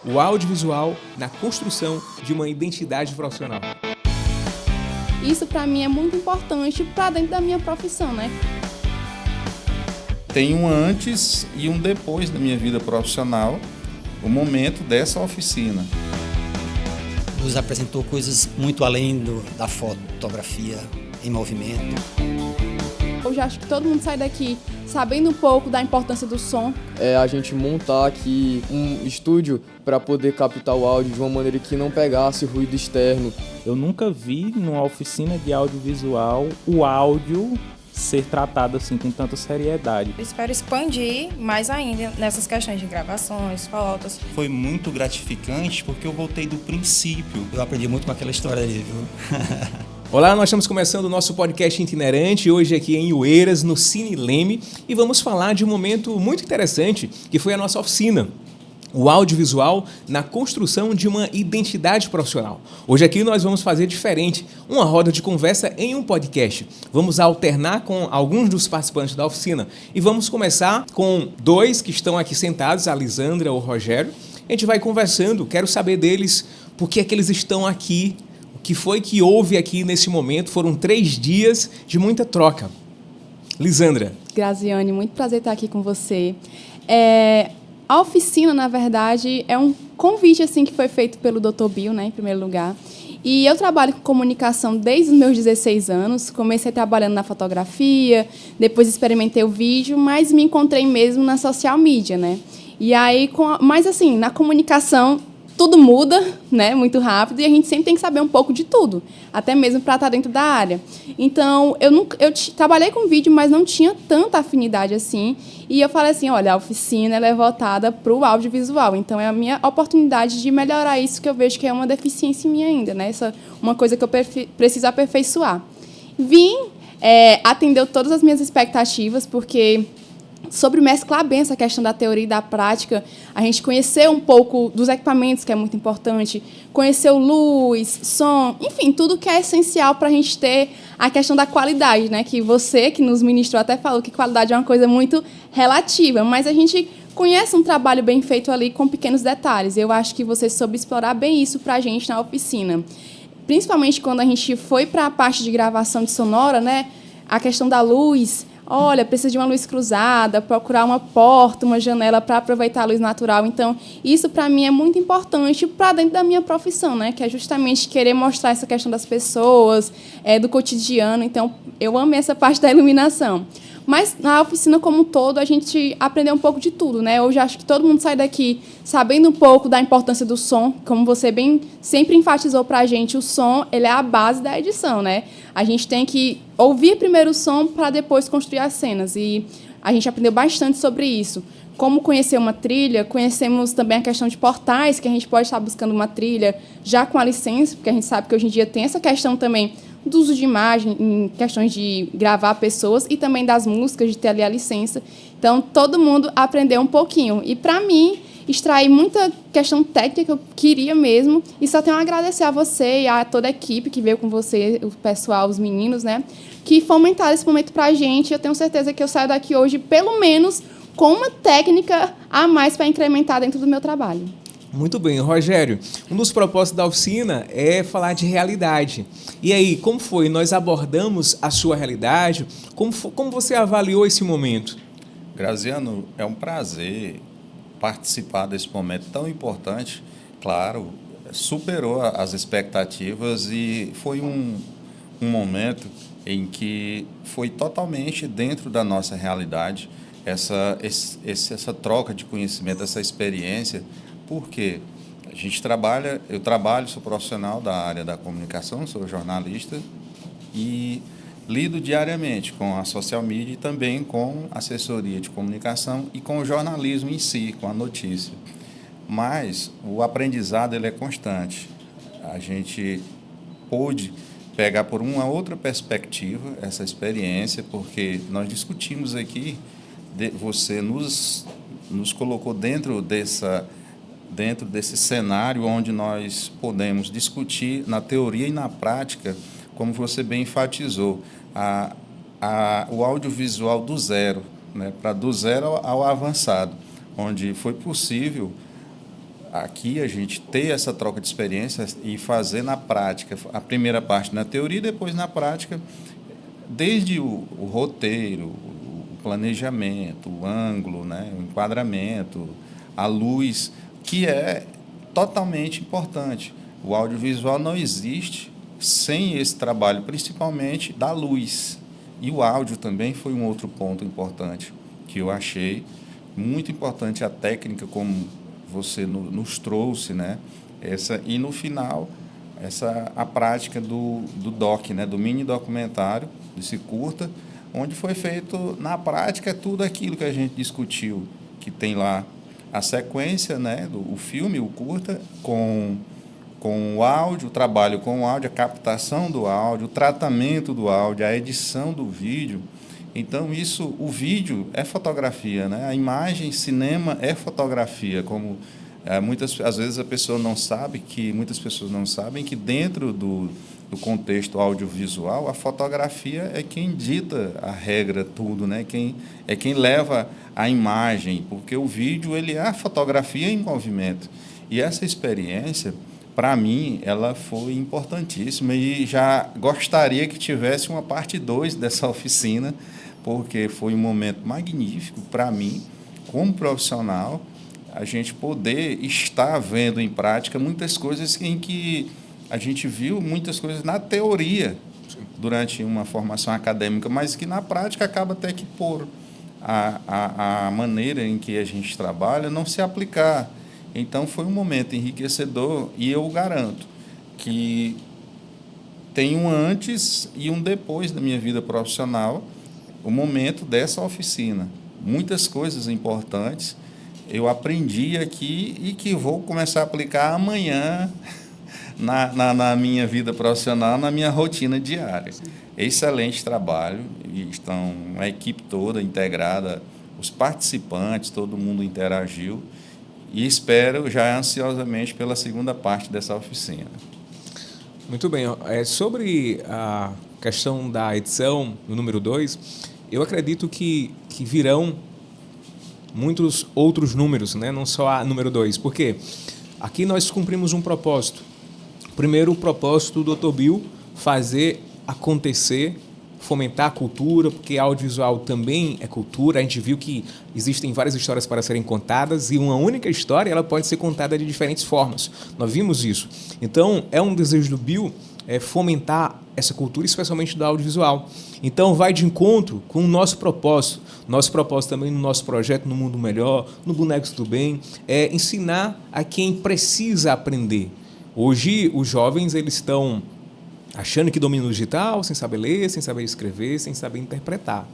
o audiovisual na construção de uma identidade profissional. Isso para mim é muito importante para dentro da minha profissão, né? Tem um antes e um depois da minha vida profissional, o momento dessa oficina. Nos apresentou coisas muito além da fotografia em movimento. Eu já acho que todo mundo sai daqui sabendo um pouco da importância do som. A gente montar aqui um estúdio para poder captar o áudio de uma maneira que não pegasse ruído externo. Eu nunca vi numa oficina de audiovisual o áudio ser tratado assim com tanta seriedade. Eu espero expandir mais ainda nessas questões de gravações, fotos. Foi muito gratificante porque eu voltei do princípio. Eu aprendi muito com aquela história ali, viu? Olá, nós estamos começando o nosso podcast itinerante, hoje aqui em Oeiras, no Cine Leme, e vamos falar de um momento muito interessante, que foi a nossa oficina. O audiovisual na construção de uma identidade profissional. Hoje aqui nós vamos fazer diferente, uma roda de conversa em um podcast. Vamos alternar com alguns dos participantes da oficina e vamos começar com dois que estão aqui sentados, a Lisandra ou o Rogério. A gente vai conversando, quero saber deles por que é que eles estão aqui, o que foi que houve aqui nesse momento. Foram 3 dias de muita troca. Lisandra. Graziane, muito prazer estar aqui com você. A oficina, na verdade, é um convite assim, que foi feito pelo Dr. Bill, né, em primeiro lugar. E eu trabalho com comunicação desde os meus 16 anos. Comecei trabalhando na fotografia, depois experimentei o vídeo, mas me encontrei mesmo na social media, né? E aí, mas assim, na comunicação, tudo muda, né, muito rápido, e a gente sempre tem que saber um pouco de tudo, até mesmo para estar dentro da área. Então, eu trabalhei com vídeo, mas não tinha tanta afinidade assim, e eu falei assim, olha, a oficina ela é voltada para o audiovisual, então é a minha oportunidade de melhorar isso, que eu vejo que é uma deficiência minha ainda, né, uma coisa que eu preciso aperfeiçoar. Atendeu todas as minhas expectativas, porque sobre mesclar bem essa questão da teoria e da prática, a gente conheceu um pouco dos equipamentos, que é muito importante, conheceu luz, som, enfim, tudo que é essencial para a gente ter a questão da qualidade, né? Que você, que nos ministrou, até falou que qualidade é uma coisa muito relativa, mas a gente conhece um trabalho bem feito ali com pequenos detalhes. Eu acho que você soube explorar bem isso para a gente na oficina. Principalmente quando a gente foi para a parte de gravação de sonora, né? A questão da luz. Olha, precisa de uma luz cruzada, procurar uma porta, uma janela para aproveitar a luz natural. Então, isso para mim é muito importante para dentro da minha profissão, né? Que é justamente querer mostrar essa questão das pessoas, do cotidiano. Então, eu amei essa parte da iluminação. Mas na oficina como um todo, a gente aprendeu um pouco de tudo, né? Hoje acho que todo mundo sai daqui sabendo um pouco da importância do som, como você bem sempre enfatizou para a gente, o som ele é a base da edição, né? A gente tem que ouvir primeiro o som para depois construir as cenas, e a gente aprendeu bastante sobre isso. Como conhecer uma trilha, conhecemos também a questão de portais, que a gente pode estar buscando uma trilha já com a licença, porque a gente sabe que hoje em dia tem essa questão também do uso de imagem, em questões de gravar pessoas e também das músicas, de ter ali a licença. Então, todo mundo aprendeu um pouquinho. E, para mim, extrair muita questão técnica que eu queria mesmo. E só tenho a agradecer a você e a toda a equipe que veio com você, o pessoal, os meninos, né, que fomentaram esse momento para a gente. Eu tenho certeza que eu saio daqui hoje, pelo menos, com uma técnica a mais para incrementar dentro do meu trabalho. Muito bem, Rogério, um dos propósitos da oficina é falar de realidade. E aí, como foi? Nós abordamos a sua realidade? Como você avaliou esse momento? Graziano, é um prazer participar desse momento tão importante. Claro, superou as expectativas e foi um momento em que foi totalmente dentro da nossa realidade essa troca de conhecimento, essa experiência. Porque sou profissional da área da comunicação, sou jornalista e lido diariamente com a social media e também com assessoria de comunicação e com o jornalismo em si, com a notícia. Mas o aprendizado ele é constante. A gente pôde pegar por uma outra perspectiva essa experiência, porque nós discutimos aqui, você nos colocou dentro desse cenário onde nós podemos discutir na teoria e na prática, como você bem enfatizou, o audiovisual do zero, né, do zero ao avançado, onde foi possível aqui a gente ter essa troca de experiências e fazer na prática, a primeira parte na teoria e depois na prática, desde o roteiro, o planejamento, o ângulo, né, o enquadramento, a luz, que é totalmente importante. O audiovisual não existe sem esse trabalho, principalmente da luz. E o áudio também foi um outro ponto importante que eu achei muito importante, a técnica como você nos trouxe, né? E no final a prática do doc, né? Do mini documentário, desse curta, onde foi feito na prática tudo aquilo que a gente discutiu, que tem lá a sequência, né? O filme, o curta, com o áudio, o trabalho com o áudio, a captação do áudio, o tratamento do áudio, a edição do vídeo. Então, o vídeo é fotografia, né? A imagem, cinema é fotografia, como às vezes muitas pessoas não sabem que dentro do contexto audiovisual, a fotografia é quem dita a regra, tudo, né? Quem leva a imagem, porque o vídeo ele é a fotografia em movimento. E essa experiência, para mim, ela foi importantíssima e já gostaria que tivesse uma parte 2 dessa oficina, porque foi um momento magnífico para mim, como profissional, a gente poder estar vendo em prática muitas coisas em que a gente viu muitas coisas na teoria durante uma formação acadêmica, mas que na prática acaba até que por a maneira em que a gente trabalha não se aplicar. Então, foi um momento enriquecedor e eu garanto que tem um antes e um depois da minha vida profissional, o momento dessa oficina. Muitas coisas importantes eu aprendi aqui e que vou começar a aplicar amanhã na minha vida profissional, na minha rotina diária. Excelente trabalho, e estão a equipe toda integrada, os participantes, todo mundo interagiu. E espero já ansiosamente pela segunda parte dessa oficina. Muito bem. Sobre a questão da edição, no número 2, eu acredito que virão muitos outros números, né? Não só a número 2. Porque aqui nós cumprimos um propósito. Primeiro, o propósito do Dr. Bill, fazer acontecer, fomentar a cultura, porque audiovisual também é cultura. A gente viu que existem várias histórias para serem contadas e uma única história ela pode ser contada de diferentes formas. Nós vimos isso. Então, é um desejo do Bill fomentar essa cultura, especialmente do audiovisual. Então, vai de encontro com o nosso propósito. Nosso propósito também no nosso projeto No Mundo Melhor, no Bonecos do Bem, é ensinar a quem precisa aprender. Hoje, os jovens eles estão achando que dominam o digital, sem saber ler, sem saber escrever, sem saber interpretar.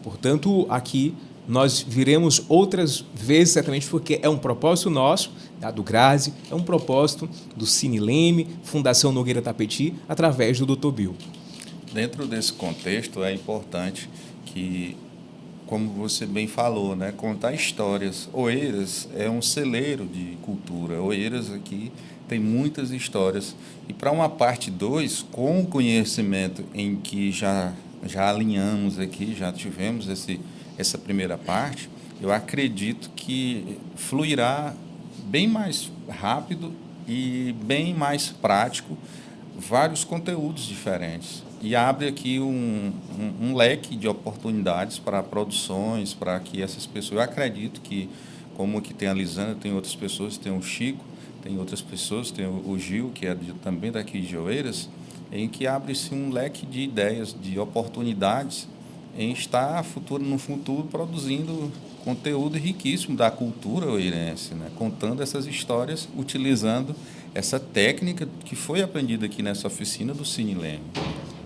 Portanto, aqui nós viremos outras vezes, certamente, porque é um propósito nosso, do Grazi, é um propósito do Cine Leme, Fundação Nogueira Tapeti, através do Dr. Bill. Dentro desse contexto, é importante que, como você bem falou, né, contar histórias. Oeiras é um celeiro de cultura. Oeiras aqui tem muitas histórias. E para uma parte 2, com o conhecimento em que já alinhamos aqui, já tivemos essa primeira parte, eu acredito que fluirá bem mais rápido e bem mais prático vários conteúdos diferentes. E abre aqui um leque de oportunidades para produções, para que essas pessoas... Eu acredito que, como aqui tem a Lisandra, tem outras pessoas, tem o Chico, tem outras pessoas, tem o Gil, que é também daqui de Oeiras, em que abre-se um leque de ideias, de oportunidades em estar no futuro produzindo conteúdo riquíssimo da cultura oeirense, né? Contando essas histórias, utilizando essa técnica que foi aprendida aqui nessa oficina do Cine Leme.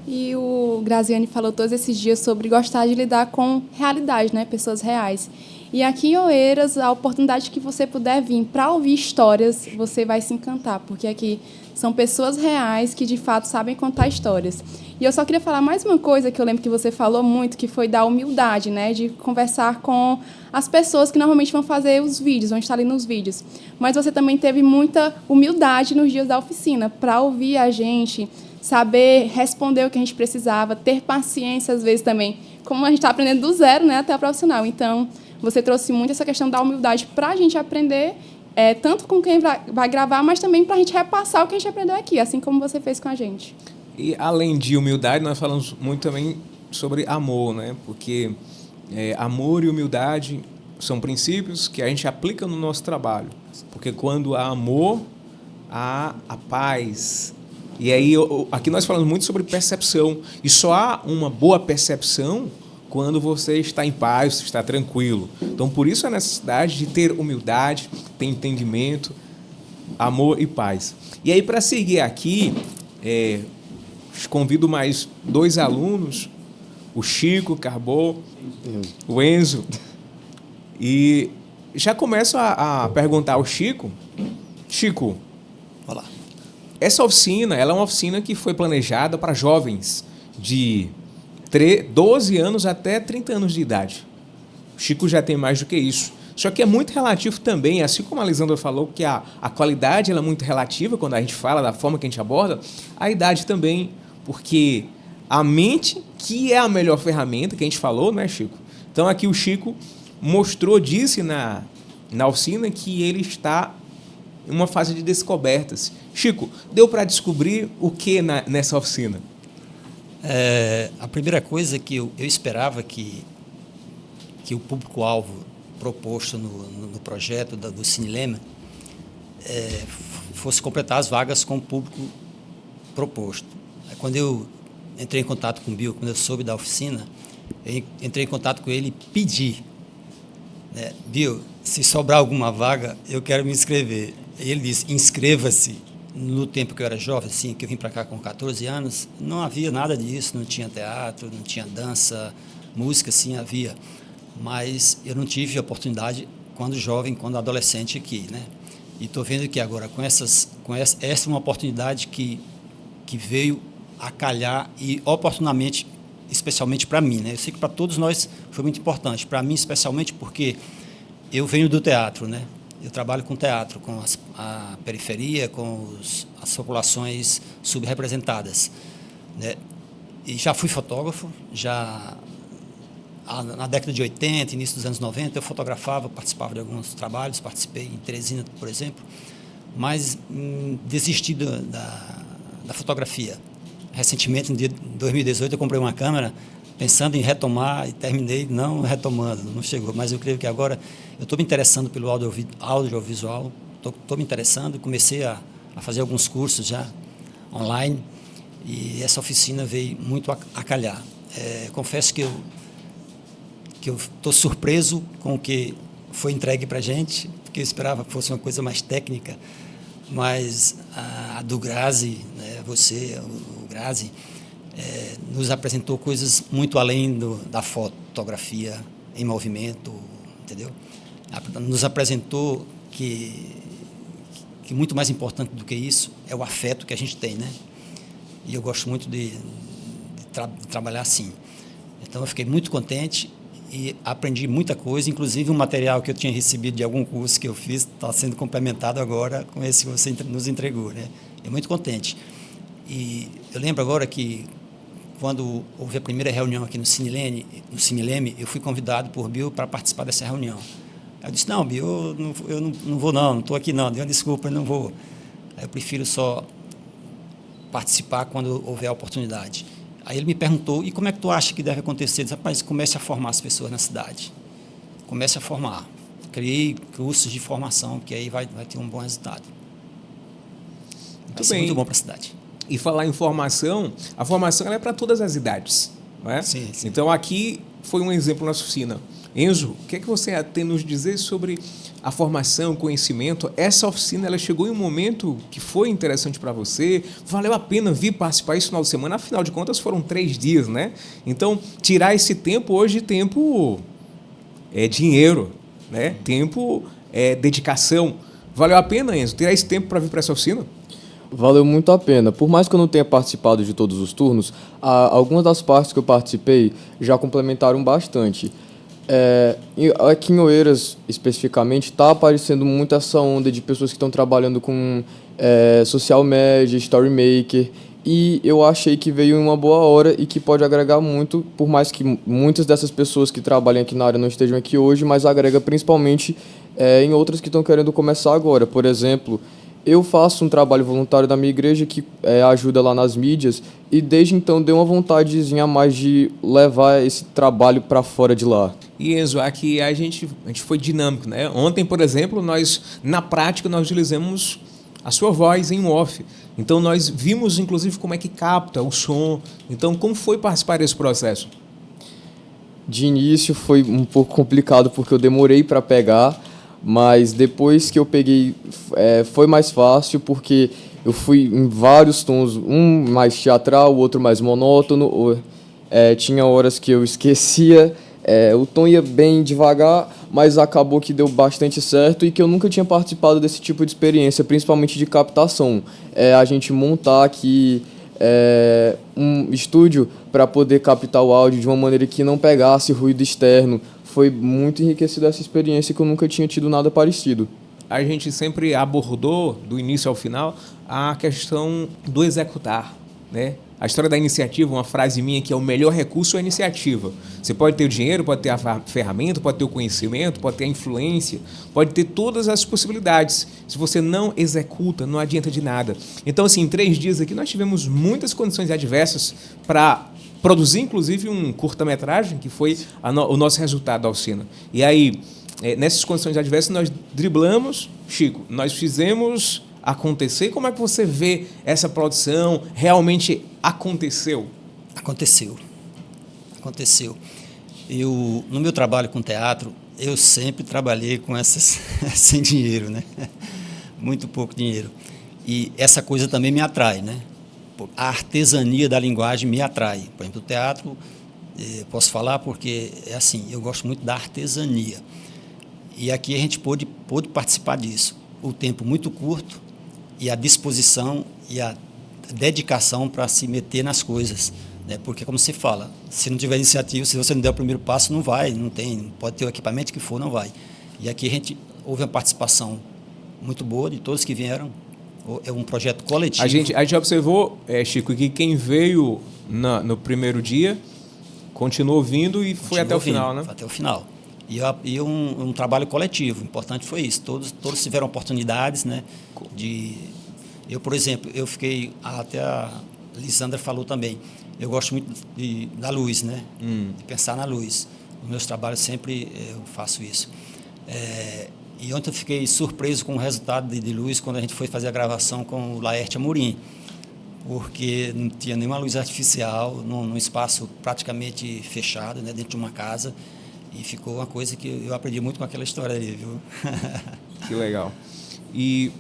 E o Graziani falou todos esses dias sobre gostar de lidar com realidade, né? Pessoas reais. E aqui em Oeiras, a oportunidade que você puder vir para ouvir histórias, você vai se encantar, porque aqui são pessoas reais que, de fato, sabem contar histórias. E eu só queria falar mais uma coisa que eu lembro que você falou muito, que foi da humildade, né? De conversar com as pessoas que normalmente vão fazer os vídeos, vão estar ali nos vídeos. Mas você também teve muita humildade nos dias da oficina para ouvir a gente, saber responder o que a gente precisava, ter paciência, às vezes, também. Como a gente está aprendendo do zero, né, até a profissional. Então, você trouxe muito essa questão da humildade para a gente aprender tanto com quem vai gravar, mas também para a gente repassar o que a gente aprendeu aqui, assim como você fez com a gente. E além de humildade, nós falamos muito também sobre amor, né? Porque amor e humildade são princípios que a gente aplica no nosso trabalho. Porque quando há amor, há a paz. E aí, aqui nós falamos muito sobre percepção. E só há uma boa percepção quando você está em paz, você está tranquilo. Então, por isso a necessidade de ter humildade, ter entendimento, amor e paz. E aí, para seguir aqui, convido mais 2 alunos, o Chico Carbó, o Enzo, e já começo a perguntar ao Chico. Chico, Olá. essa oficina, ela é uma oficina que foi planejada para jovens de 12 anos até 30 anos de idade. O Chico já tem mais do que isso. Só que é muito relativo também, assim como a Lisandra falou, que a qualidade ela é muito relativa quando a gente fala da forma que a gente aborda, a idade também, porque a mente que é a melhor ferramenta que a gente falou, né, Chico? Então aqui o Chico disse na oficina que ele está em uma fase de descobertas. Chico, deu para descobrir o que nessa oficina? A primeira coisa que eu esperava que o público-alvo proposto no projeto do Cinelema fosse completar as vagas com o público proposto. Quando eu entrei em contato com o Bill, quando eu soube da oficina, eu entrei em contato com ele e pedi, Bill, se sobrar alguma vaga, eu quero me inscrever. E ele disse, inscreva-se. No tempo que eu era jovem, assim, que eu vim para cá com 14 anos, não havia nada disso, não tinha teatro, não tinha dança, música, sim, havia. Mas eu não tive oportunidade quando jovem, quando adolescente aqui, né? E estou vendo que agora, essa é uma oportunidade que veio a calhar e oportunamente, especialmente para mim, né? Eu sei que para todos nós foi muito importante, para mim especialmente porque eu venho do teatro, né? Eu trabalho com teatro, com a periferia, com as populações subrepresentadas, né? E já fui fotógrafo, na década de 80, início dos anos 90, eu fotografava, participava de alguns trabalhos, participei em Teresina, por exemplo, mas desisti da fotografia. Recentemente, em 2018, eu comprei uma câmera pensando em retomar e terminei não retomando, não chegou. Mas eu creio que agora eu estou me interessando pelo audiovisual, estou me interessando, comecei a fazer alguns cursos já online e essa oficina veio muito a calhar. Confesso que eu estou surpreso com o que foi entregue para a gente, porque eu esperava que fosse uma coisa mais técnica, mas a do Grazi, né, o Grazi, nos apresentou coisas muito além da fotografia em movimento, entendeu? Nos apresentou que muito mais importante do que isso é o afeto que a gente tem, né? E eu gosto muito de trabalhar assim. Então eu fiquei muito contente e aprendi muita coisa, inclusive um material que eu tinha recebido de algum curso que eu fiz está sendo complementado agora com esse que você nos entregou, né? Eu muito contente. E eu lembro agora que quando houve a primeira reunião aqui no Cineleme, eu fui convidado por Bill para participar dessa reunião. Eu disse, não, Bill, eu não vou não estou aqui não, dê uma desculpa, eu não vou. Eu prefiro só participar quando houver a oportunidade. Aí ele me perguntou, e como é que tu acha que deve acontecer? Eu disse, rapaz, comece a formar as pessoas na cidade. Comece a formar. Criei cursos de formação, porque aí vai ter um bom resultado. Vai ser muito bom para a cidade. E falar em formação, a formação ela é para todas as idades, não é? Sim. Então aqui foi um exemplo na oficina. Enzo, o que é que você tem a nos dizer sobre a formação, o conhecimento? Essa oficina ela chegou em um momento que foi interessante para você? Valeu a pena vir participar esse final de semana? Afinal de contas foram 3 dias, né? Então tirar esse tempo, hoje tempo é dinheiro, né? Tempo é dedicação. Valeu a pena, Enzo, tirar esse tempo para vir para essa oficina? Valeu muito a pena. Por mais que eu não tenha participado de todos os turnos, algumas das partes que eu participei já complementaram bastante. Aqui em Oeiras, especificamente, está aparecendo muito essa onda de pessoas que estão trabalhando com social media, story maker, e eu achei que veio em uma boa hora e que pode agregar muito, por mais que muitas dessas pessoas que trabalham aqui na área não estejam aqui hoje, mas agrega principalmente em outras que estão querendo começar agora. Por exemplo, eu faço um trabalho voluntário da minha igreja que ajuda lá nas mídias e desde então deu uma vontadezinha a mais de levar esse trabalho para fora de lá. E Enzo, aqui a gente foi dinâmico, né? Ontem, por exemplo, na prática nós utilizamos a sua voz em off. Então nós vimos inclusive como é que capta o som. Então como foi participar desse processo? De início foi um pouco complicado porque eu demorei para pegar, mas depois que eu peguei foi mais fácil porque eu fui em vários tons, um mais teatral, o outro mais monótono. Tinha horas que eu esquecia, o tom ia bem devagar, mas acabou que deu bastante certo e que eu nunca tinha participado desse tipo de experiência, principalmente de captação. A gente montar aqui um estúdio para poder captar o áudio de uma maneira que não pegasse ruído externo. Foi muito enriquecida essa experiência que eu nunca tinha tido nada parecido. A gente sempre abordou, do início ao final, a questão do executar, né? A história da iniciativa, uma frase minha que é o melhor recurso é a iniciativa. Você pode ter o dinheiro, pode ter a ferramenta, pode ter o conhecimento, pode ter a influência, pode ter todas as possibilidades. Se você não executa, não adianta de nada. Então, assim, em 3 dias aqui nós tivemos muitas condições adversas para produzir, inclusive, um curta-metragem, que foi o nosso resultado da oficina. E aí, nessas condições adversas, nós driblamos, Chico, nós fizemos acontecer. Como é que você vê essa produção? Realmente aconteceu? Aconteceu. No meu trabalho com teatro, eu sempre trabalhei com essas sem dinheiro, né? Muito pouco dinheiro. E essa coisa também me atrai, né? A artesania da linguagem me atrai. Por exemplo, o teatro, posso falar porque é assim, eu gosto muito da artesania. E aqui a gente pôde participar disso. O tempo muito curto e a disposição e a dedicação para se meter nas coisas, né? Porque, como se fala, se não tiver iniciativa, se você não der o primeiro passo, não vai, pode ter o equipamento que for, não vai. E aqui houve uma participação muito boa de todos que vieram. É um projeto coletivo. A gente observou, Chico, que quem veio no primeiro dia continuou vindo e foi até o final, né? Foi até o final. E um trabalho coletivo, o importante foi isso. Todos tiveram oportunidades, né? Eu, por exemplo, fiquei, até a Lisandra falou também, eu gosto muito da luz, né? De pensar na luz. Nos meus trabalhos sempre eu faço isso. E ontem eu fiquei surpreso com o resultado de luz quando a gente foi fazer a gravação com o Laerte Amorim, porque não tinha nenhuma luz artificial, num espaço praticamente fechado, né? Dentro de uma casa. E ficou uma coisa que eu aprendi muito com aquela história ali, viu? Que legal. E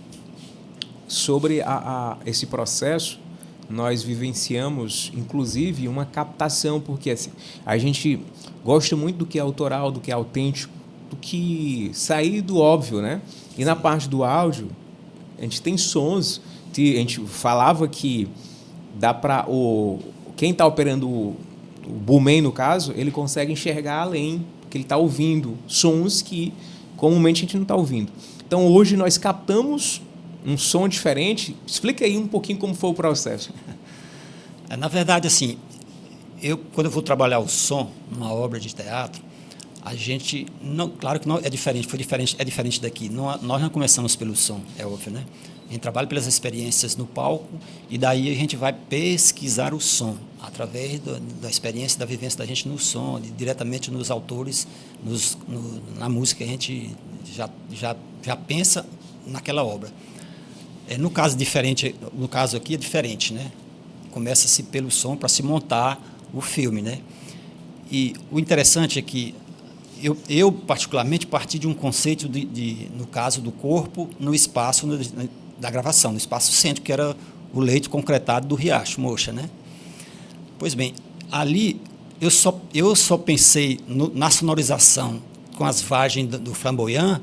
sobre esse processo, nós vivenciamos, inclusive, uma captação, porque assim, a gente gosta muito do que é autoral, do que é autêntico, do que sair do óbvio, né? E na parte do áudio, a gente tem sons, a gente falava que dá para quem está operando o boomman, no caso, ele consegue enxergar além, porque ele está ouvindo sons que comumente a gente não está ouvindo. Então, hoje nós captamos um som diferente. Explica aí um pouquinho como foi o processo. Na verdade, assim, quando eu vou trabalhar o som numa obra de teatro, a gente, claro que não é diferente, é diferente daqui. Nós não começamos pelo som, é óbvio, né? A gente trabalha pelas experiências no palco e daí a gente vai pesquisar o som através da experiência, da vivência da gente no som, diretamente nos autores, na música, a gente já pensa naquela obra. No caso aqui é diferente, né? Começa-se pelo som para se montar o filme, né? E o interessante é que eu particularmente parti de um conceito no caso do corpo, no espaço da gravação, no espaço cêntrico, que era o leito concretado do Riacho Mocha, né? Pois bem, ali eu só pensei na sonorização com as vagens do Flamboyant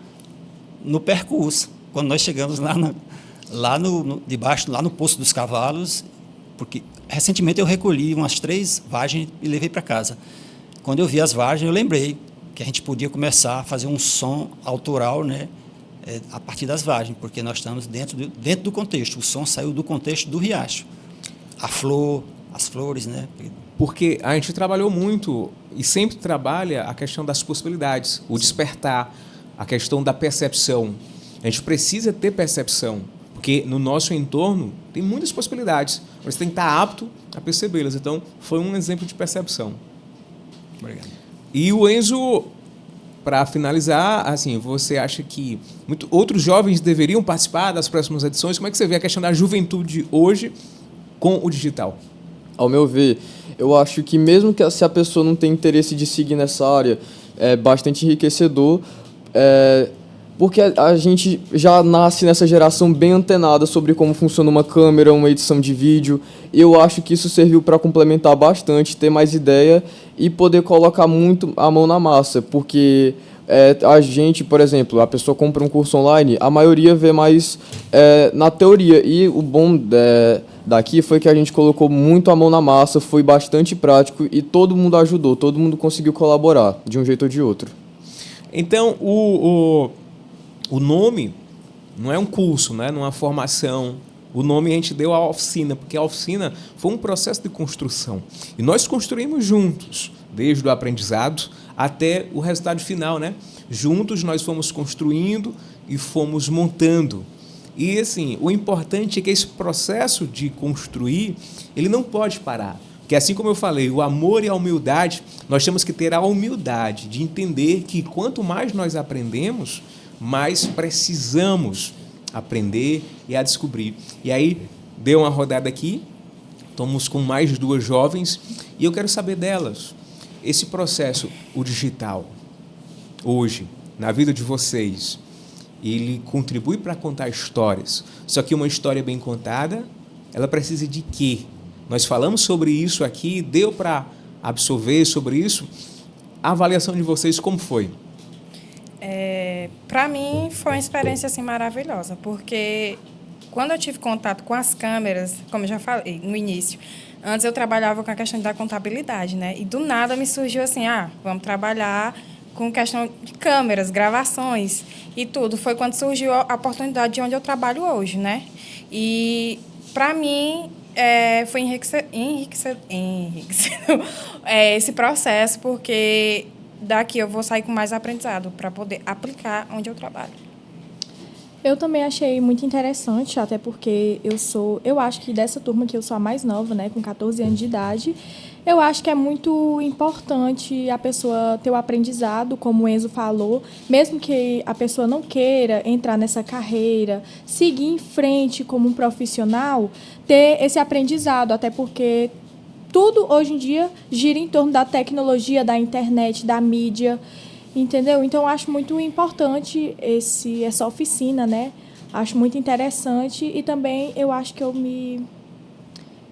no percurso, quando nós chegamos lá debaixo, lá no Poço dos Cavalos, porque recentemente eu recolhi umas 3 vagens e levei para casa. Quando eu vi as vagens, eu lembrei que a gente podia começar a fazer um som autoral, né, a partir das vagens, porque nós estamos dentro do contexto. O som saiu do contexto do riacho. A flor, as flores, né? Porque a gente trabalhou muito e sempre trabalha a questão das possibilidades, o despertar. a questão da percepção. A gente precisa ter percepção, porque no nosso entorno tem muitas possibilidades. Você tem que estar apto a percebê-las. Então, foi um exemplo de percepção. Obrigado. E o Enzo, para finalizar, assim, você acha que outros jovens deveriam participar das próximas edições? Como é que você vê a questão da juventude hoje com o digital? Ao meu ver, eu acho que mesmo que se a pessoa não tem interesse de seguir nessa área, é bastante enriquecedor, porque a gente já nasce nessa geração bem antenada sobre como funciona uma câmera, uma edição de vídeo. Eu acho que isso serviu para complementar bastante, ter mais ideia e poder colocar muito a mão na massa, porque a gente, por exemplo, a pessoa compra um curso online, a maioria vê mais na teoria, e o bom daqui foi que a gente colocou muito a mão na massa, foi bastante prático e todo mundo ajudou, todo mundo conseguiu colaborar de um jeito ou de outro. Então, o nome não é um curso, né? Não é uma formação. O nome a gente deu à oficina, porque a oficina foi um processo de construção. E nós construímos juntos, desde o aprendizado até o resultado final, né? Juntos nós fomos construindo e fomos montando. E, assim, o importante é que esse processo de construir, ele não pode parar. Porque, assim como eu falei, o amor e a humildade, nós temos que ter a humildade de entender que quanto mais nós aprendemos, mais precisamos aprender e a descobrir. E aí, deu uma rodada aqui, estamos com mais 2 jovens, e eu quero saber delas. Esse processo, o digital, hoje, na vida de vocês, ele contribui para contar histórias. Só que uma história bem contada, ela precisa de quê? Nós falamos sobre isso aqui, deu para absorver sobre isso. A avaliação de vocês, como foi? Para mim, foi uma experiência assim, maravilhosa, porque quando eu tive contato com as câmeras, como eu já falei no início, antes eu trabalhava com a questão da contabilidade, né? E do nada me surgiu assim, vamos trabalhar com questão de câmeras, gravações e tudo. Foi quando surgiu a oportunidade de onde eu trabalho hoje, né? E, para mim, foi enriquecedor esse processo, porque daqui eu vou sair com mais aprendizado para poder aplicar onde eu trabalho. Eu também achei muito interessante, até porque eu acho que dessa turma que eu sou a mais nova, né, com 14 anos de idade, eu acho que é muito importante a pessoa ter o aprendizado, como o Enzo falou, mesmo que a pessoa não queira entrar nessa carreira, seguir em frente como um profissional, ter esse aprendizado, até porque tudo hoje em dia gira em torno da tecnologia, da internet, da mídia, entendeu? Então, eu acho muito importante essa oficina, né? Acho muito interessante e também eu acho que eu me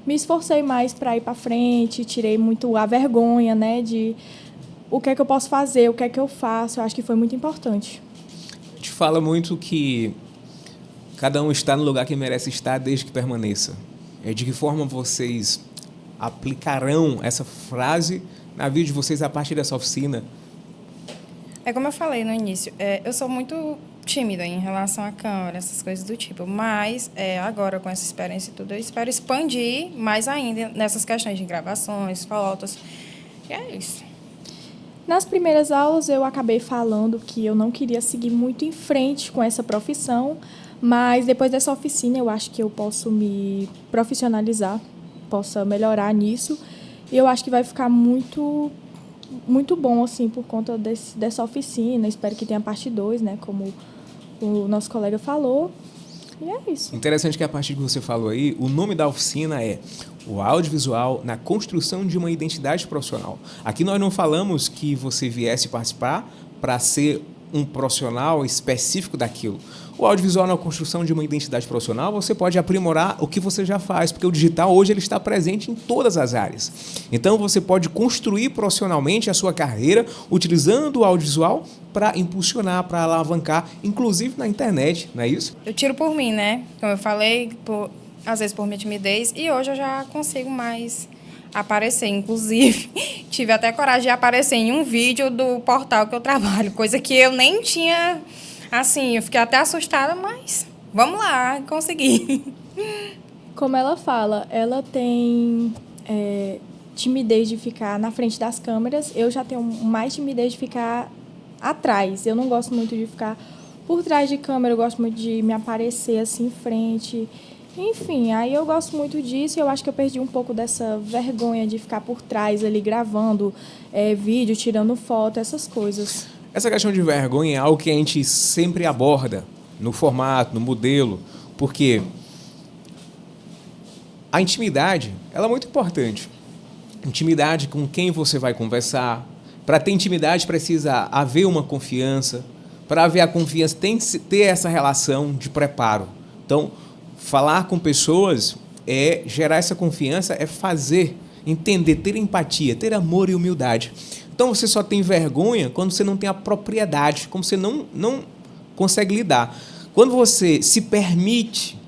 esforcei mais para ir para frente, tirei muito a vergonha, né? De o que é que eu posso fazer, o que é que eu faço. Eu acho que foi muito importante. A gente fala muito que cada um está no lugar que merece estar desde que permaneça. De que forma vocês aplicarão essa frase na vida de vocês a partir dessa oficina? Como eu falei no início, eu sou muito tímida em relação à câmera, essas coisas do tipo, mas agora com essa experiência e tudo, eu espero expandir mais ainda nessas questões de gravações, fotos, e é isso. Nas primeiras aulas eu acabei falando que eu não queria seguir muito em frente com essa profissão, mas depois dessa oficina eu acho que eu posso me profissionalizar, possa melhorar nisso, e eu acho que vai ficar muito bom, assim, por conta dessa oficina. Espero que tenha parte 2, né, como o nosso colega falou, e é isso. Interessante que a partir que você falou aí, o nome da oficina é o audiovisual na construção de uma identidade profissional. Aqui nós não falamos que você viesse participar para ser um profissional específico daquilo. O audiovisual na construção de uma identidade profissional, você pode aprimorar o que você já faz, porque o digital hoje ele está presente em todas as áreas. Então, você pode construir profissionalmente a sua carreira utilizando o audiovisual para impulsionar, para alavancar, inclusive na internet, não é isso? Eu tiro por mim, né? Como eu falei, às vezes por minha timidez, e hoje eu já consigo mais aparecer. Inclusive, tive até coragem de aparecer em um vídeo do portal que eu trabalho, coisa que eu nem tinha... Assim, eu fiquei até assustada, mas vamos lá, consegui. Como ela fala, ela tem timidez de ficar na frente das câmeras. Eu já tenho mais timidez de ficar atrás. Eu não gosto muito de ficar por trás de câmera, eu gosto muito de me aparecer assim em frente. Enfim, aí eu gosto muito disso e eu acho que eu perdi um pouco dessa vergonha de ficar por trás ali gravando vídeo, tirando foto, essas coisas. Essa questão de vergonha é algo que a gente sempre aborda no formato, no modelo, porque a intimidade, ela é muito importante. Intimidade com quem você vai conversar. Para ter intimidade precisa haver uma confiança. Para haver a confiança tem que ter essa relação de preparo. Então, falar com pessoas é gerar essa confiança, é fazer, entender, ter empatia, ter amor e humildade. Então, você só tem vergonha quando você não tem a propriedade, como você não consegue lidar. Quando você se permite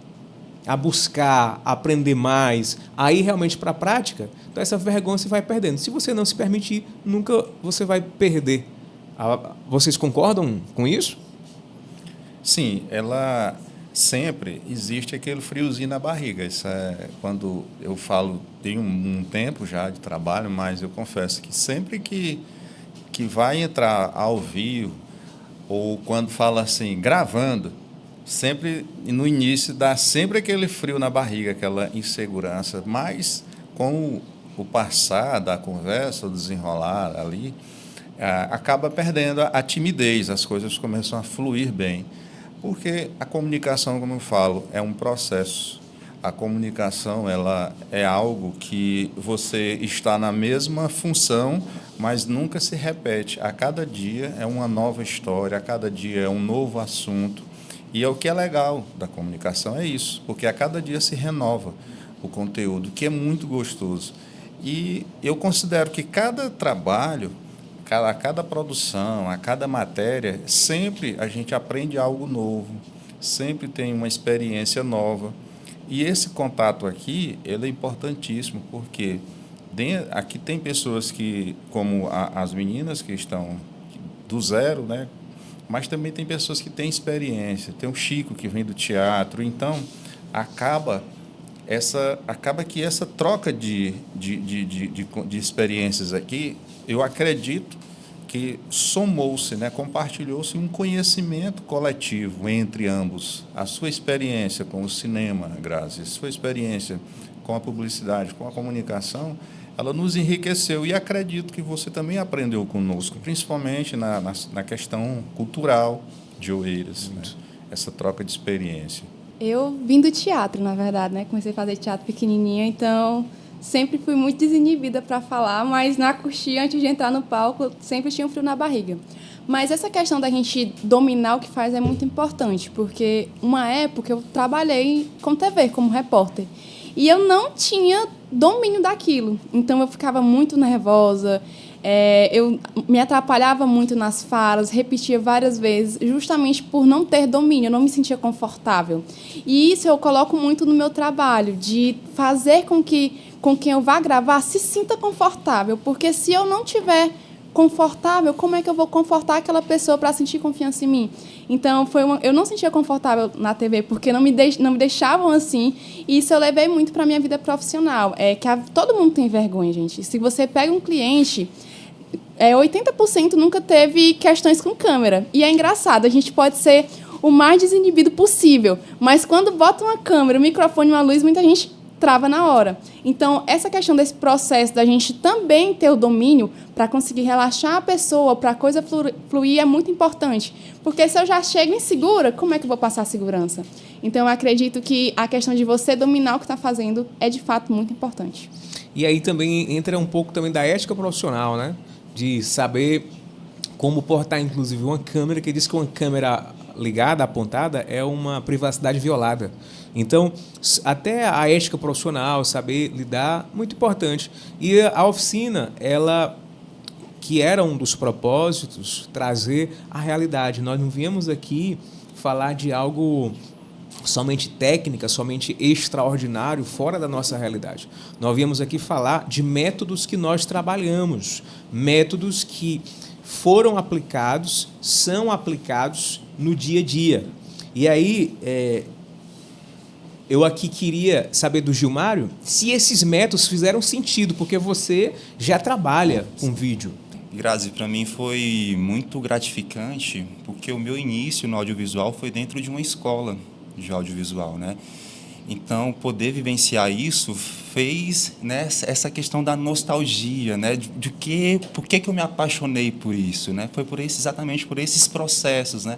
a buscar, a aprender mais, a ir realmente para a prática, então essa vergonha você vai perdendo. Se você não se permitir, nunca você vai perder. Vocês concordam com isso? Sim, ela sempre existe aquele friozinho na barriga. Isso é quando eu falo, tem um tempo já de trabalho, mas eu confesso que sempre que vai entrar ao vivo, ou quando fala assim, gravando, sempre no início dá sempre aquele frio na barriga, aquela insegurança, mas com o passar da conversa, o desenrolar ali, acaba perdendo a timidez, as coisas começam a fluir bem. Porque a comunicação, como eu falo, é um processo. A comunicação ela é algo que você está na mesma função, mas nunca se repete. A cada dia é uma nova história, a cada dia é um novo assunto. E é o que é legal da comunicação, é isso, porque a cada dia se renova o conteúdo, que é muito gostoso. E eu considero que cada trabalho, a cada produção, a cada matéria, sempre a gente aprende algo novo, sempre tem uma experiência nova. E esse contato aqui, ele é importantíssimo, porque aqui tem pessoas que, como as meninas que estão do zero, né? Mas também tem pessoas que têm experiência, tem o Chico que vem do teatro, então acaba que essa troca de experiências aqui, eu acredito que somou-se, né, compartilhou-se um conhecimento coletivo entre ambos. A sua experiência com o cinema, Grazi, a sua experiência com a publicidade, com a comunicação, ela nos enriqueceu e acredito que você também aprendeu conosco, principalmente na questão cultural de Oeiras, né? Essa troca de experiência. Eu vim do teatro, na verdade, né? Comecei a fazer teatro pequenininha, então sempre fui muito desinibida para falar, mas na coxinha, antes de entrar no palco, sempre tinha um frio na barriga. Mas essa questão da gente dominar o que faz é muito importante, porque uma época eu trabalhei com TV, como repórter, e eu não tinha domínio daquilo. Então, eu ficava muito nervosa, eu me atrapalhava muito nas falas, repetia várias vezes, justamente por não ter domínio, eu não me sentia confortável. E isso eu coloco muito no meu trabalho, de fazer com quem eu vá gravar se sinta confortável, porque se eu não tiver confortável, como é que eu vou confortar aquela pessoa para sentir confiança em mim? Então, eu não sentia confortável na TV, porque não me deixavam assim, e isso eu levei muito para a minha vida profissional. Todo mundo tem vergonha, gente. Se você pega um cliente, 80% nunca teve questões com câmera. E é engraçado, a gente pode ser o mais desinibido possível, mas quando bota uma câmera, um microfone, uma luz, muita gente trava na hora. Então, essa questão desse processo da gente também ter o domínio para conseguir relaxar a pessoa, para a coisa fluir, é muito importante. Porque se eu já chego insegura, como é que eu vou passar a segurança? Então, eu acredito que a questão de você dominar o que está fazendo é, de fato, muito importante. E aí também entra um pouco também da ética profissional, né? De saber como portar, inclusive, uma câmera, que diz que uma câmera ligada, apontada, é uma privacidade violada. Então, até a ética profissional, saber lidar, muito importante. E a oficina, ela, que era um dos propósitos, trazer a realidade. Nós não viemos aqui falar de algo somente técnica, somente extraordinário, fora da nossa realidade. Nós viemos aqui falar de métodos que nós trabalhamos, métodos que foram aplicados, são aplicados no dia a dia. E aí, eu aqui queria saber do Gilmário se esses métodos fizeram sentido, porque você já trabalha com vídeo. Grazi, para mim foi muito gratificante, porque o meu início no audiovisual foi dentro de uma escola de audiovisual, né? Então, poder vivenciar isso fez, né, essa questão da nostalgia, né, por que eu me apaixonei por isso, né? Foi exatamente por esses processos, né,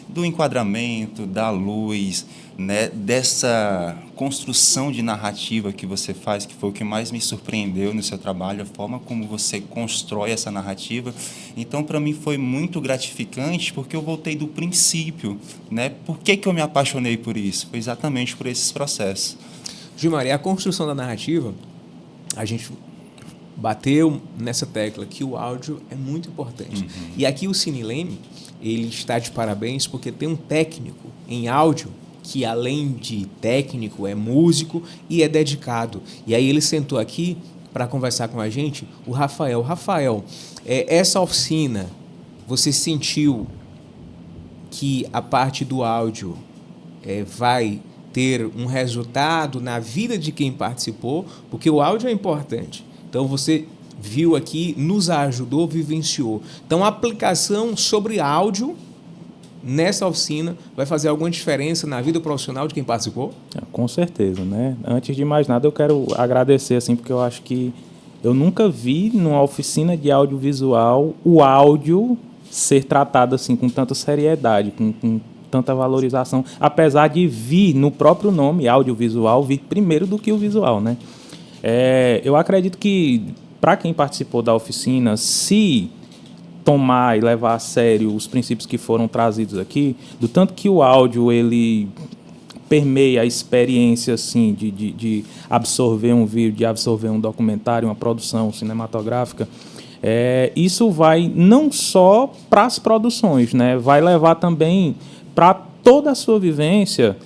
do enquadramento, da luz, né, dessa construção de narrativa que você faz, que foi o que mais me surpreendeu no seu trabalho, a forma como você constrói essa narrativa. Então, para mim, foi muito gratificante, porque eu voltei do princípio, né? Por que eu me apaixonei por isso? Foi exatamente por esses processos. Gilmar, e a construção da narrativa, a gente bateu nessa tecla que o áudio é muito importante. E aqui o Cine Leme, ele está de parabéns porque tem um técnico em áudio que, além de técnico, é músico e é dedicado. E aí ele sentou aqui para conversar com a gente, o Rafael. Rafael, essa oficina, você sentiu que a parte do áudio vai ter um resultado na vida de quem participou? Porque o áudio é importante. Então, você viu aqui, nos ajudou, vivenciou. Então, a aplicação sobre áudio nessa oficina vai fazer alguma diferença na vida profissional de quem participou? Com certeza, né? Antes de mais nada, eu quero agradecer, assim, porque eu acho que eu nunca vi numa oficina de audiovisual o áudio ser tratado assim com tanta seriedade, com tanta valorização, apesar de vir no próprio nome audiovisual, vir primeiro do que o visual, né? Eu acredito que, para quem participou da oficina, se tomar e levar a sério os princípios que foram trazidos aqui, do tanto que o áudio ele permeia a experiência assim, de absorver um vídeo, de absorver um documentário, uma produção cinematográfica, isso vai não só para as produções, né? Vai levar também para toda a sua vivência,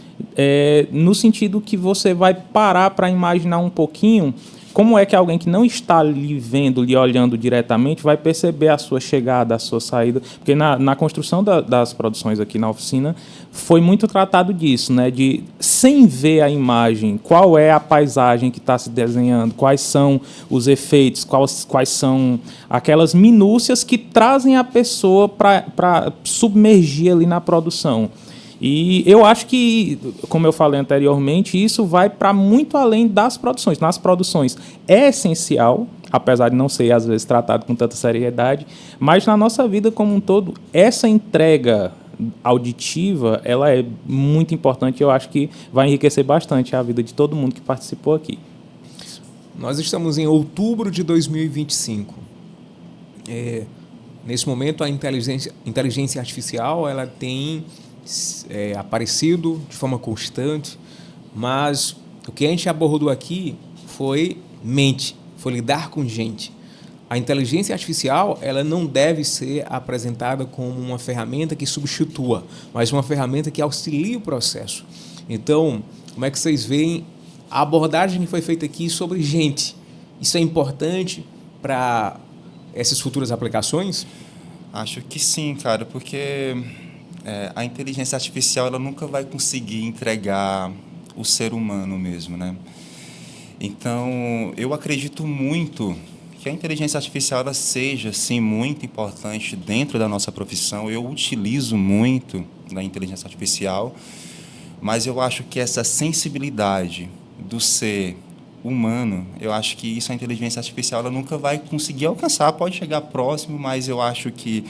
no sentido que você vai parar para imaginar um pouquinho como é que alguém que não está lhe vendo, lhe olhando diretamente, vai perceber a sua chegada, a sua saída. Porque na construção das produções aqui na oficina, foi muito tratado disso, né? De, sem ver a imagem, qual é a paisagem que está se desenhando, quais são os efeitos, quais são aquelas minúcias que trazem a pessoa para submergir ali na produção. E eu acho que, como eu falei anteriormente, isso vai para muito além das produções. Nas produções é essencial, apesar de não ser, às vezes, tratado com tanta seriedade, mas na nossa vida como um todo, essa entrega auditiva, ela é muito importante e eu acho que vai enriquecer bastante a vida de todo mundo que participou aqui. Nós estamos em outubro de 2025. Nesse momento, a inteligência artificial ela tem aparecido de forma constante, mas o que a gente abordou aqui foi mente, foi lidar com gente. A inteligência artificial ela não deve ser apresentada como uma ferramenta que substitua, mas uma ferramenta que auxilia o processo. Então, como é que vocês veem a abordagem que foi feita aqui sobre gente? Isso é importante para essas futuras aplicações? Acho que sim, cara, porque a inteligência artificial ela nunca vai conseguir entregar o ser humano mesmo, né? Então, eu acredito muito que a inteligência artificial ela seja, sim, muito importante dentro da nossa profissão. Eu utilizo muito da inteligência artificial, mas eu acho que essa sensibilidade do ser humano, eu acho que isso a inteligência artificial ela nunca vai conseguir alcançar. Pode chegar próximo, mas eu acho que,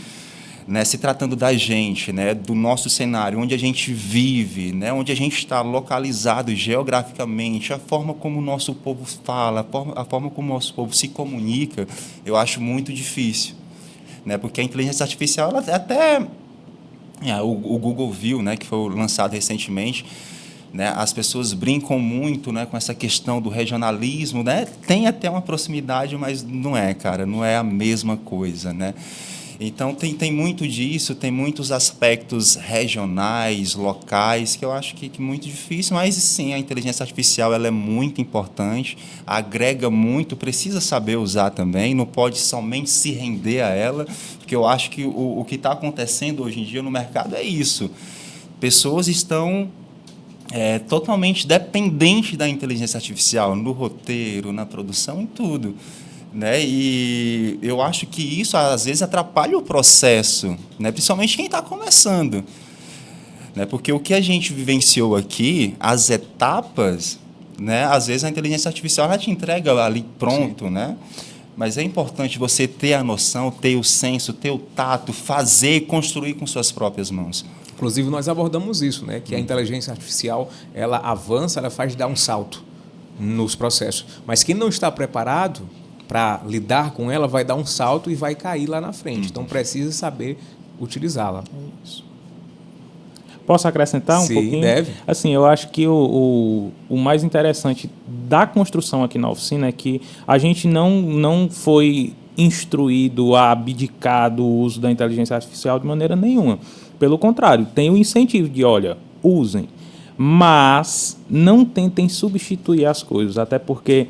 né, se tratando da gente, né, do nosso cenário, onde a gente vive, né, onde a gente está localizado geograficamente, a forma como o nosso povo fala, a forma como o nosso povo se comunica, eu acho muito difícil, né, porque a inteligência artificial, ela até o Google View, né, que foi lançado recentemente, né, as pessoas brincam muito, né, com essa questão do regionalismo, né, tem até uma proximidade, mas não é, cara, não é a mesma coisa, né. Então, tem muito disso, tem muitos aspectos regionais, locais, que eu acho que é muito difícil, mas, sim, a inteligência artificial ela é muito importante, agrega muito, precisa saber usar também, não pode somente se render a ela, porque eu acho que o que está acontecendo hoje em dia no mercado é isso. Pessoas estão totalmente dependentes da inteligência artificial, no roteiro, na produção, em tudo. né? E eu acho que isso, às vezes, atrapalha o processo, né? Principalmente quem está começando. Né? Porque o que a gente vivenciou aqui, as etapas, né? Às vezes a inteligência artificial já te entrega ali pronto, né? Mas é importante você ter a noção, ter o senso, ter o tato, fazer e construir com suas próprias mãos. Inclusive, nós abordamos isso, né? Que a inteligência artificial, ela avança, ela faz dar um salto nos processos. Mas quem não está preparado para lidar com ela vai dar um salto e vai cair lá na frente. Então, precisa saber utilizá-la. Posso acrescentar um Sim, pouquinho? deve. Assim, eu acho que o mais interessante da construção aqui na oficina é que a gente não foi instruído a abdicar do uso da inteligência artificial de maneira nenhuma. Pelo contrário, tem o incentivo de, olha, usem, mas não tentem substituir as coisas, até porque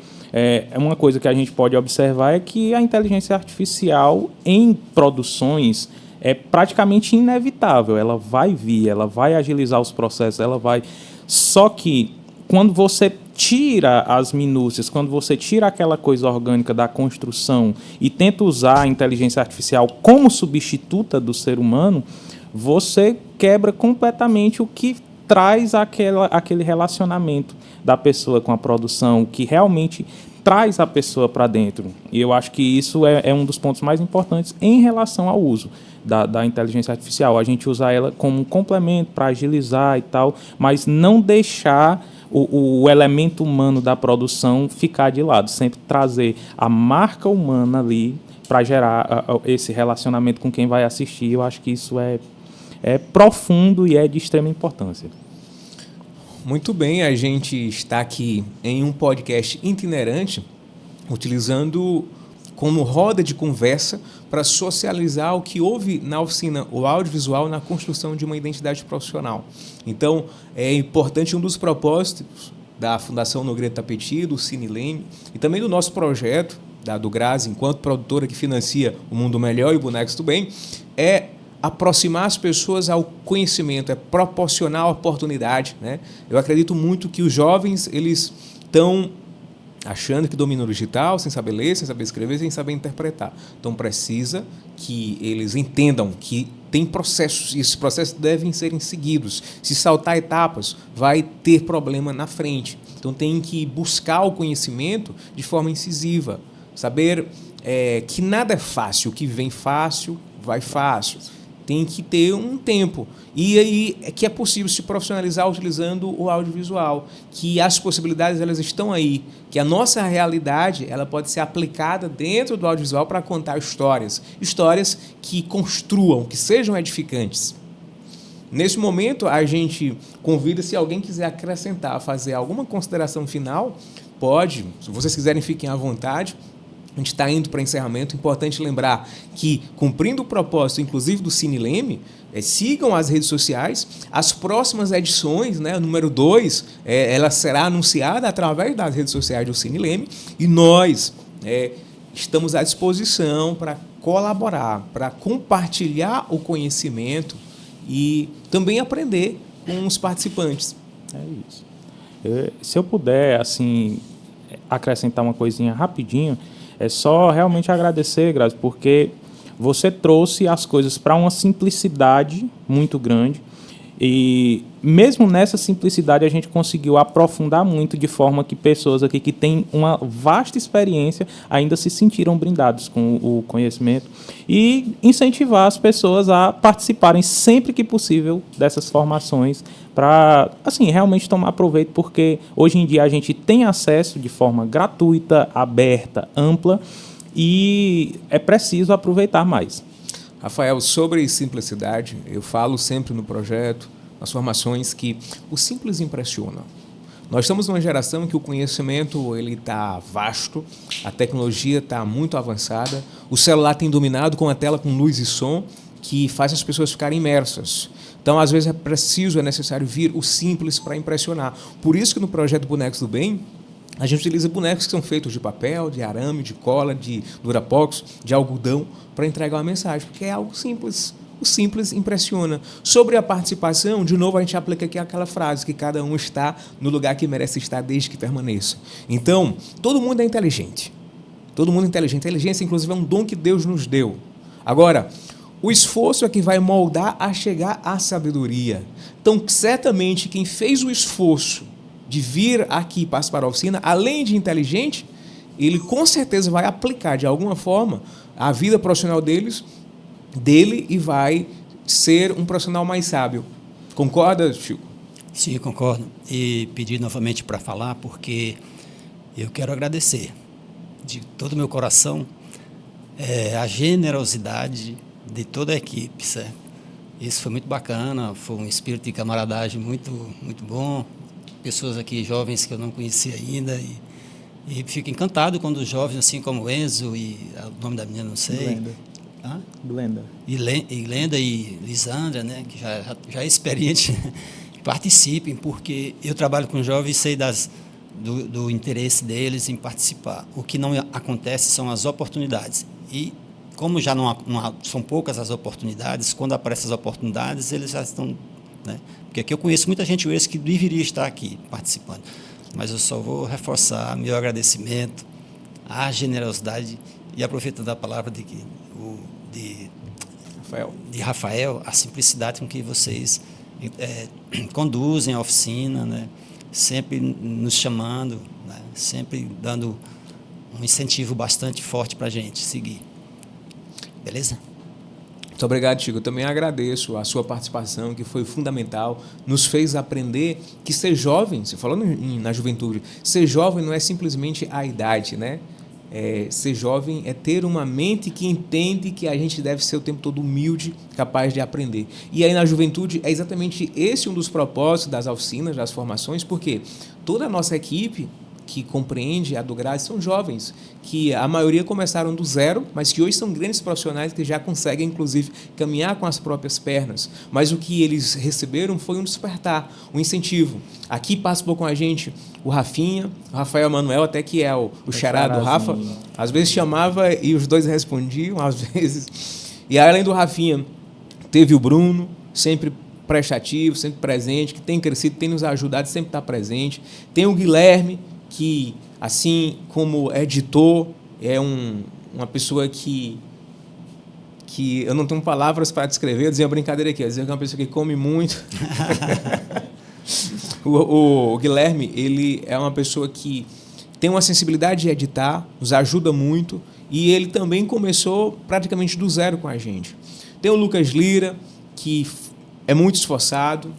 uma coisa que a gente pode observar é que a inteligência artificial em produções é praticamente inevitável, ela vai vir, ela vai agilizar os processos, ela vai... Só que quando você tira as minúcias, quando você tira aquela coisa orgânica da construção e tenta usar a inteligência artificial como substituta do ser humano, você quebra completamente o que traz aquele relacionamento da pessoa com a produção, que realmente traz a pessoa para dentro. E eu acho que isso é um dos pontos mais importantes em relação ao uso da inteligência artificial. A gente usa ela como um complemento para agilizar e tal, mas não deixar o elemento humano da produção ficar de lado, sempre trazer a marca humana ali para gerar esse relacionamento com quem vai assistir. Eu acho que isso é profundo e é de extrema importância. Muito bem, a gente está aqui em um podcast itinerante, utilizando como roda de conversa para socializar o que houve na oficina, o audiovisual na construção de uma identidade profissional. Então, é importante um dos propósitos da Fundação Nogueira Tapeti, do Cineleme, e também do nosso projeto, do Grazi, enquanto produtora que financia o Mundo Melhor e o Bonecos do Bem, é aproximar as pessoas ao conhecimento, é proporcionar a oportunidade, né? Eu acredito muito que os jovens, eles estão achando que dominam o digital, sem saber ler, sem saber escrever, sem saber interpretar. Então, precisa que eles entendam que tem processos, e esses processos devem ser seguidos. Se saltar etapas, vai ter problema na frente. Então, tem que buscar o conhecimento de forma incisiva. Saber que nada é fácil, o que vem fácil, vai fácil. Tem que ter um tempo. E aí é que é possível se profissionalizar utilizando o audiovisual, que as possibilidades elas estão aí, que a nossa realidade ela pode ser aplicada dentro do audiovisual para contar histórias que construam, que sejam edificantes. Nesse momento, a gente convida, se alguém quiser acrescentar, fazer alguma consideração final, pode. Se vocês quiserem, fiquem à vontade. A gente está indo para encerramento. Importante lembrar que, cumprindo o propósito, inclusive, do Cineleme, sigam as redes sociais. As próximas edições, né, número 2, ela será anunciada através das redes sociais do Cineleme. E nós estamos à disposição para colaborar, para compartilhar o conhecimento e também aprender com os participantes. É isso. Se eu puder, assim, acrescentar uma coisinha rapidinho, é só realmente agradecer, Grazi, porque você trouxe as coisas para uma simplicidade muito grande e mesmo nessa simplicidade a gente conseguiu aprofundar muito de forma que pessoas aqui que têm uma vasta experiência ainda se sentiram brindados com o conhecimento e incentivar as pessoas a participarem sempre que possível dessas formações para, assim, realmente tomar proveito, porque hoje em dia a gente tem acesso de forma gratuita, aberta, ampla e é preciso aproveitar mais. Rafael, sobre simplicidade, eu falo sempre no projeto, nas formações, que o simples impressiona. Nós estamos numa geração em que o conhecimento está vasto, a tecnologia está muito avançada, o celular tem dominado com a tela com luz e som, que faz as pessoas ficarem imersas. Então, às vezes, é necessário vir o simples para impressionar. Por isso que no projeto Bonecos do Bem, a gente utiliza bonecos que são feitos de papel, de arame, de cola, de durapox, de algodão, para entregar uma mensagem, porque é algo simples. O simples impressiona. Sobre a participação, de novo, a gente aplica aqui aquela frase, que cada um está no lugar que merece estar desde que permaneça. Então, todo mundo é inteligente. Todo mundo inteligente. Inteligência, inclusive, é um dom que Deus nos deu. Agora, o esforço é que vai moldar a chegar à sabedoria. Então, certamente, quem fez o esforço de vir aqui participar da oficina, além de inteligente, ele com certeza vai aplicar de alguma forma a vida profissional dele e vai ser um profissional mais sábio. Concorda, Chico? Sim, eu concordo. E pedir novamente para falar, porque eu quero agradecer de todo o meu coração a generosidade de toda a equipe, certo? Isso foi muito bacana, foi um espírito de camaradagem muito, muito bom. Pessoas aqui jovens que eu não conhecia ainda e fico encantado quando os jovens, assim como o Enzo e o nome da menina, não sei. Glenda. E Glenda e Lisandra, né, que já é experiente, participem, porque eu trabalho com jovens e sei do interesse deles em participar. O que não acontece são as oportunidades. E como já são poucas as oportunidades, quando aparecem as oportunidades, eles já estão... Né? Porque aqui eu conheço muita gente que deveria estar aqui participando. Mas eu só vou reforçar meu agradecimento à generosidade e aproveitando a palavra de Rafael, a simplicidade com que vocês conduzem a oficina, né? Sempre nos chamando, né? Sempre dando um incentivo bastante forte para a gente seguir. Beleza? Muito obrigado, Chico. Eu também agradeço a sua participação, que foi fundamental, nos fez aprender que ser jovem, você falando na juventude, ser jovem não é simplesmente a idade, né? Ser jovem é ter uma mente que entende que a gente deve ser o tempo todo humilde, capaz de aprender. E aí na juventude é exatamente esse um dos propósitos das oficinas, das formações, porque toda a nossa equipe que compreende a do GRAS são jovens, que a maioria começaram do zero, mas que hoje são grandes profissionais que já conseguem, inclusive, caminhar com as próprias pernas. Mas o que eles receberam foi um despertar, um incentivo. Aqui participou com a gente o Rafinha, o Rafael Manuel, até que é o xará do Rafa. Às vezes chamava e os dois respondiam, às vezes. E além do Rafinha, teve o Bruno, sempre prestativo, sempre presente, que tem crescido, tem nos ajudado, sempre está presente. Tem o Guilherme, que, assim como editor, é uma pessoa que eu não tenho palavras para descrever, eu dizia uma brincadeira aqui, eu dizia que é uma pessoa que come muito. o Guilherme, ele é uma pessoa que tem uma sensibilidade de editar, nos ajuda muito, e ele também começou praticamente do zero com a gente. Tem o Lucas Lira, que é muito esforçado,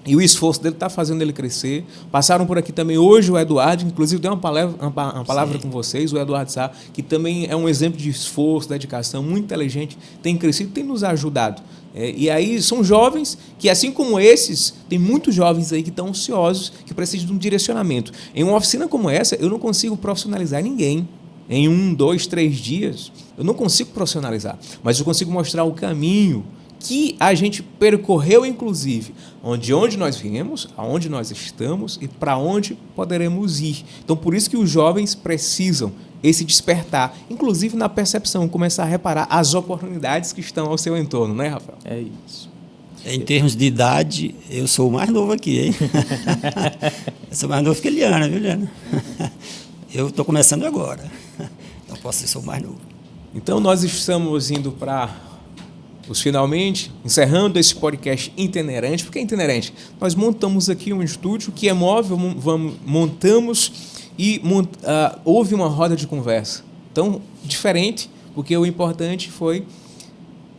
e o esforço dele está fazendo ele crescer. Passaram por aqui também hoje o Eduardo, inclusive deu uma palavra com vocês, o Eduardo Sá, que também é um exemplo de esforço, dedicação, muito inteligente, tem crescido, tem nos ajudado. E aí são jovens que, assim como esses, tem muitos jovens aí que estão ansiosos, que precisam de um direcionamento. Em uma oficina como essa, eu não consigo profissionalizar ninguém. Em 1, 2, 3 dias, eu não consigo profissionalizar, mas eu consigo mostrar o caminho que a gente percorreu, inclusive, de onde nós viemos, aonde nós estamos e para onde poderemos ir. Então, por isso que os jovens precisam esse despertar, inclusive na percepção, começar a reparar as oportunidades que estão ao seu entorno, né, Rafael? É isso. Em termos de idade, eu sou o mais novo aqui, hein? Eu sou mais novo que a Eliana, viu, Eliana? Eu estou começando agora, então posso ser o mais novo. Então, nós estamos indo para finalmente, encerrando esse podcast itinerante. Por que itinerante? Nós montamos aqui um estúdio que é móvel, montamos e houve uma roda de conversa. Então, diferente, porque o importante foi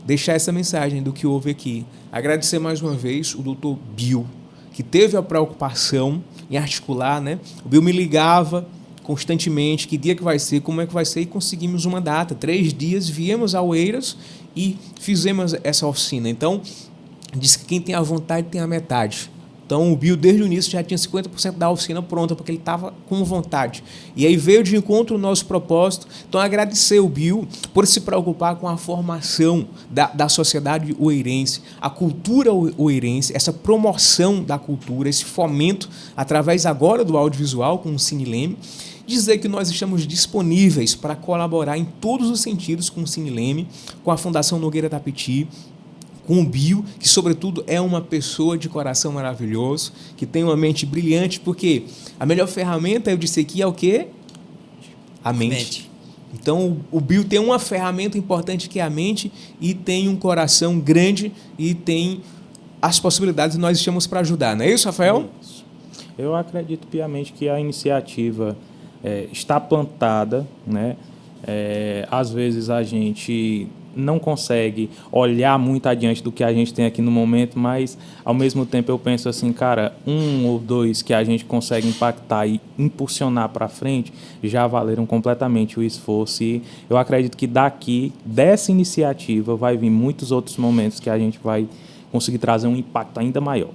deixar essa mensagem do que houve aqui. Agradecer mais uma vez o Dr. Bill, que teve a preocupação em articular, né? O Bill me ligava constantemente, que dia que vai ser, como é que vai ser, e conseguimos uma data. 3 dias, viemos a Oeiras e fizemos essa oficina. Então, diz que quem tem a vontade tem a metade. Então, o Bill, desde o início, já tinha 50% da oficina pronta, porque ele estava com vontade. E aí veio de encontro o nosso propósito. Então, agradecer o Bill por se preocupar com a formação da sociedade oeirense, a cultura oeirense, essa promoção da cultura, esse fomento, através agora do audiovisual, com o Cine Leme. Dizer que nós estamos disponíveis para colaborar em todos os sentidos com o Cine Leme, com a Fundação Nogueira Tapiti, com o Bill, que, sobretudo, é uma pessoa de coração maravilhoso, que tem uma mente brilhante, porque a melhor ferramenta, eu disse aqui, é o quê? A mente. Então, o Bill tem uma ferramenta importante que é a mente e tem um coração grande e tem as possibilidades que nós estamos para ajudar. Não é isso, Rafael? Isso. Eu acredito piamente que a iniciativa está plantada, né? Às vezes a gente não consegue olhar muito adiante do que a gente tem aqui no momento, mas, ao mesmo tempo, eu penso assim, cara, 1 ou 2 que a gente consegue impactar e impulsionar para frente já valeram completamente o esforço. E eu acredito que daqui, dessa iniciativa, vai vir muitos outros momentos que a gente vai conseguir trazer um impacto ainda maior.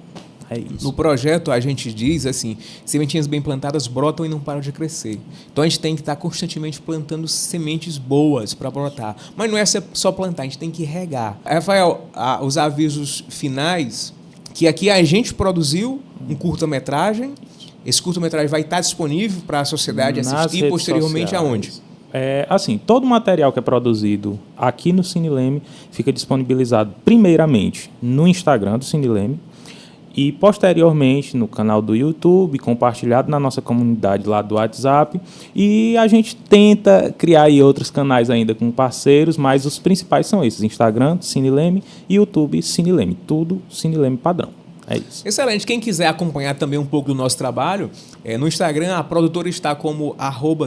É isso. No projeto, a gente diz assim, sementinhas bem plantadas brotam e não param de crescer. Então, a gente tem que estar constantemente plantando sementes boas para brotar. Mas não é só plantar, a gente tem que regar. Rafael, os avisos finais, que aqui a gente produziu um curta-metragem. Esse curta-metragem vai estar disponível para a sociedade assistir posteriormente aonde? Assim, todo o material que é produzido aqui no Cineleme fica disponibilizado primeiramente no Instagram do Cineleme, e posteriormente no canal do YouTube, compartilhado na nossa comunidade lá do WhatsApp. E a gente tenta criar aí outros canais ainda com parceiros, mas os principais são esses: Instagram, Cineleme, e YouTube, Cineleme. Tudo Cineleme padrão. É isso. Excelente. Quem quiser acompanhar também um pouco do nosso trabalho, no Instagram a produtora está como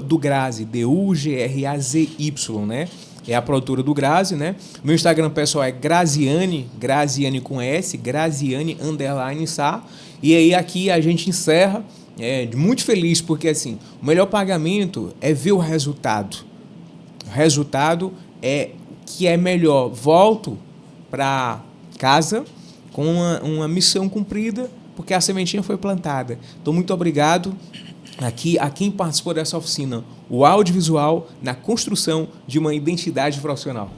@dugrazy, DUGRAZY, né? É a produtora do Grazi, né? Meu Instagram pessoal é Graziane, Graziane com S, Graziane _Sá. E aí aqui a gente encerra, muito feliz, porque assim, o melhor pagamento é ver o resultado. O resultado é que é melhor. Volto para casa com uma missão cumprida, porque a sementinha foi plantada. Então, muito obrigado aqui a quem participou dessa oficina, o audiovisual na construção de uma identidade profissional.